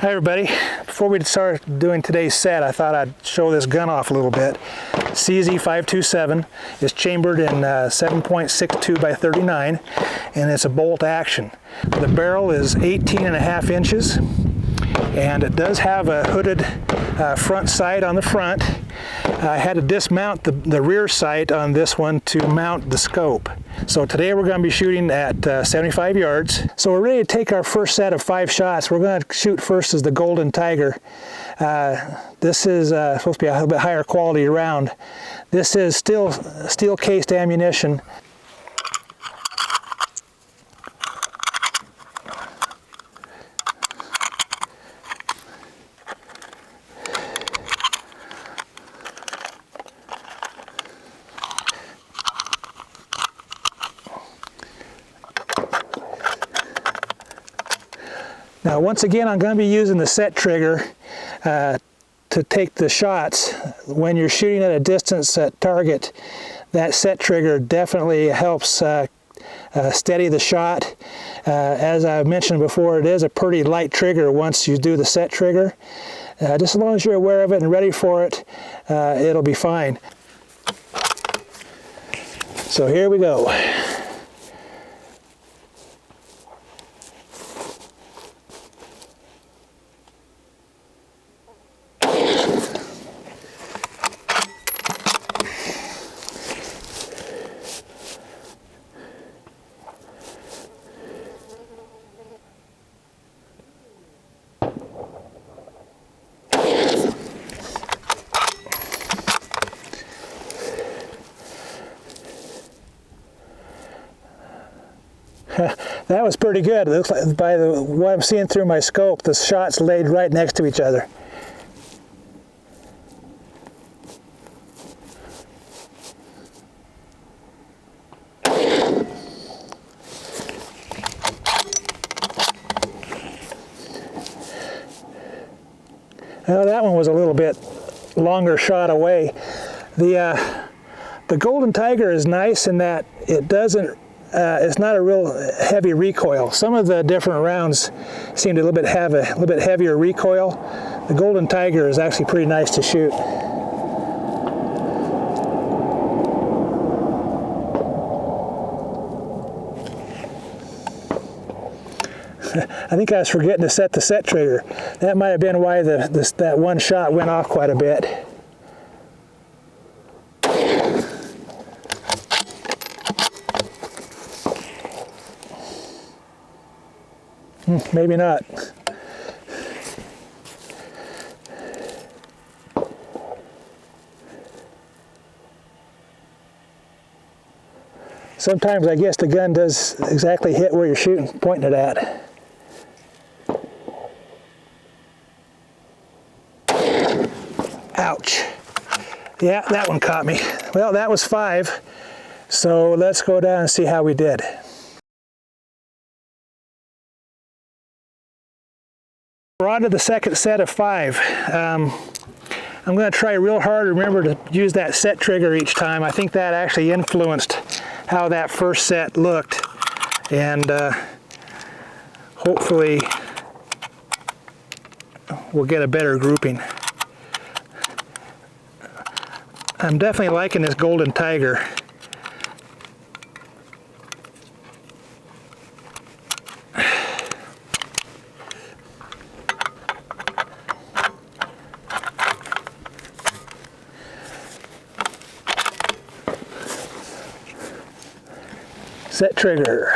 Hi everybody. Before we start doing today's set, I thought I'd show this gun off a little bit. CZ527 is chambered in 7.62 by 39 and it's a bolt action. The barrel is 18.5 inches and it does have a hooded front sight on the front. I had to dismount the rear sight on this one to mount the scope. So today we're going to be shooting at 75 yards. So we're ready to take our first set of 5 shots. We're going to shoot first as the Golden Tiger. This is supposed to be a little bit higher quality round. This is still steel cased ammunition. Now once again, I'm going to be using the set trigger to take the shots. When you're shooting at a distance at target, that set trigger definitely helps steady the shot. As I mentioned before, it is a pretty light trigger once you do the set trigger. Just as long as you're aware of it and ready for it, it'll be fine. So here we go. That was pretty good. It looks like, by what I'm seeing through my scope, the shots laid right next to each other. Well, that one was a little bit longer shot away. The Golden Tiger is nice in that it doesn't it's not a real heavy recoil. Some of the different rounds seem to have a little bit heavier recoil. The Golden Tiger is actually pretty nice to shoot. I think I was forgetting to set the set trigger. That might have been why that one shot went off quite a bit. Maybe not. Sometimes I guess the gun does exactly hit where you're shooting, pointing it at. Ouch. Yeah, that one caught me. Well, that was 5. So let's go down and see how we did. We're on to the second set of 5. I'm going to try real hard to remember to use that set trigger each time. I think that actually influenced how that first set looked, and hopefully we'll get a better grouping. I'm definitely liking this Golden Tiger. Set trigger.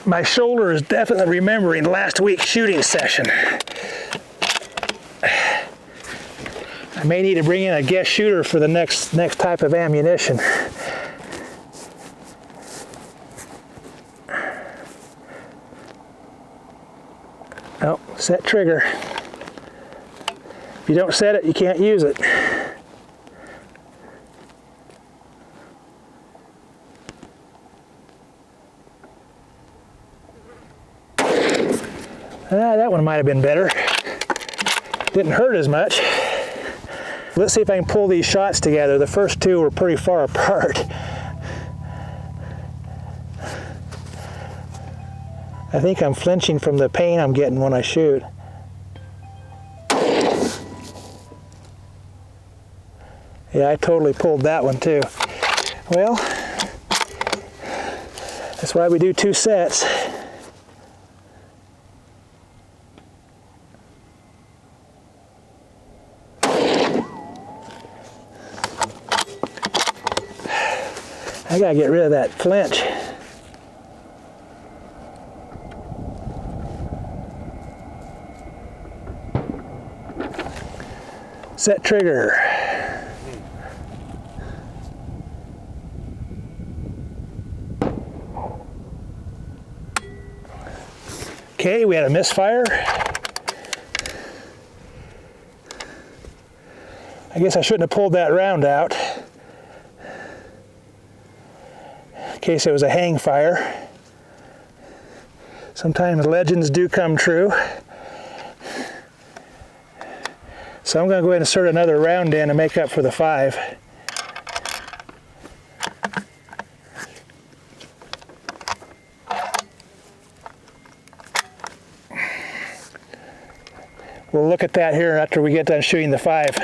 My shoulder is definitely remembering last week's shooting session. I may need to bring in a guest shooter for the next type of ammunition. Oh, set trigger. If you don't set it, you can't use it. That one might have been better. Didn't hurt as much. Let's see if I can pull these shots together. The first two were pretty far apart. I think I'm flinching from the pain I'm getting when I shoot. Yeah, I totally pulled that one too. Well, that's why we do 2 sets. I gotta get rid of that flinch. Set trigger. Okay, we had a misfire. I guess I shouldn't have pulled that round out. In case it was a hang fire. Sometimes legends do come true. So I'm going to go ahead and insert another round in to make up for the 5. We'll look at that here after we get done shooting the 5.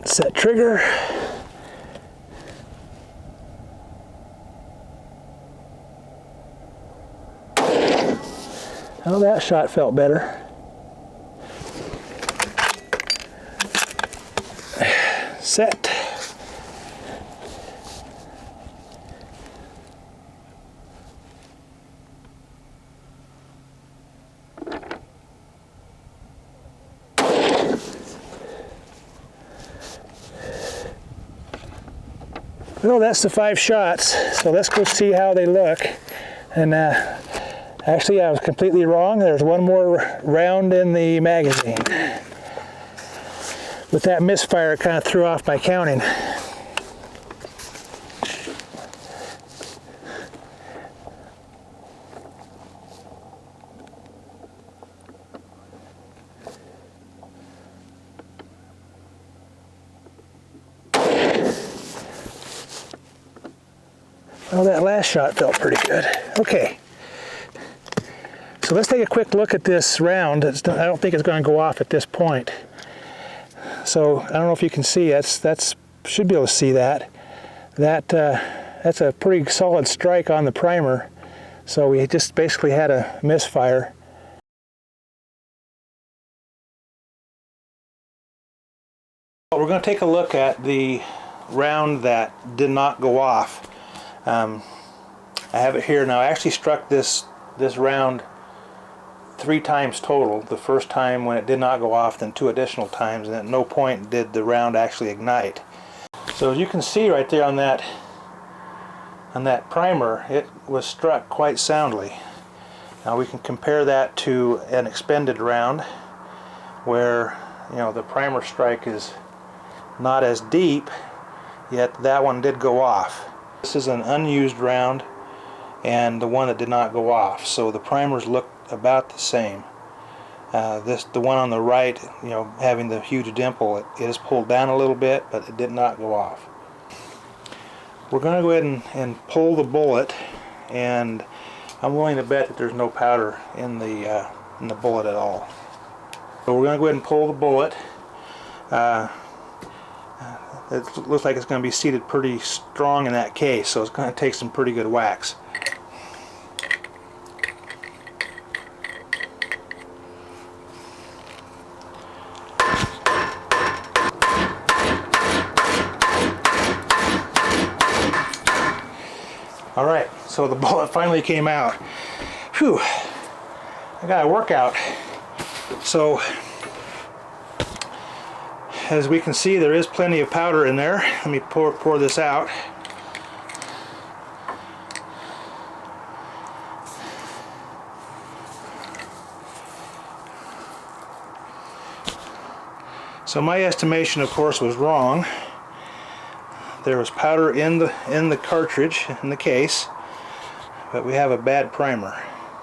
Set trigger. Oh, that shot felt better. Set. Well, that's the 5 shots, so let's go see how they look. And actually, I was completely wrong. There's one more round in the magazine. With that misfire, it kind of threw off my counting. Well, that last shot felt pretty good. Okay. So let's take a quick look at this round. I don't think it's going to go off at this point. So I don't know if you can see, should be able to see that. That's a pretty solid strike on the primer. So we just basically had a misfire. We're going to take a look at the round that did not go off. I have it here now. I actually struck this round 3 times total. The first time when it did not go off, then 2 additional times, and at no point did the round actually ignite. So as you can see right there on that primer, it was struck quite soundly. Now we can compare that to an expended round where, you know, the primer strike is not as deep, yet that one did go off. This is an unused round and the one that did not go off, so the primers look about the same. The one on the right, you know, having the huge dimple, it is pulled down a little bit, but it did not go off. We're going to go ahead and pull the bullet, and I'm willing to bet that there's no powder in the bullet at all. So we're going to go ahead and pull the bullet. It looks like it's going to be seated pretty strong in that case, so it's going to take some pretty good wax. Alright, so the bullet finally came out. Whew, I got a workout. So, as we can see, there is plenty of powder in there. Let me pour this out. So my estimation, of course, was wrong. There was powder in the cartridge, in the case, but we have a bad primer.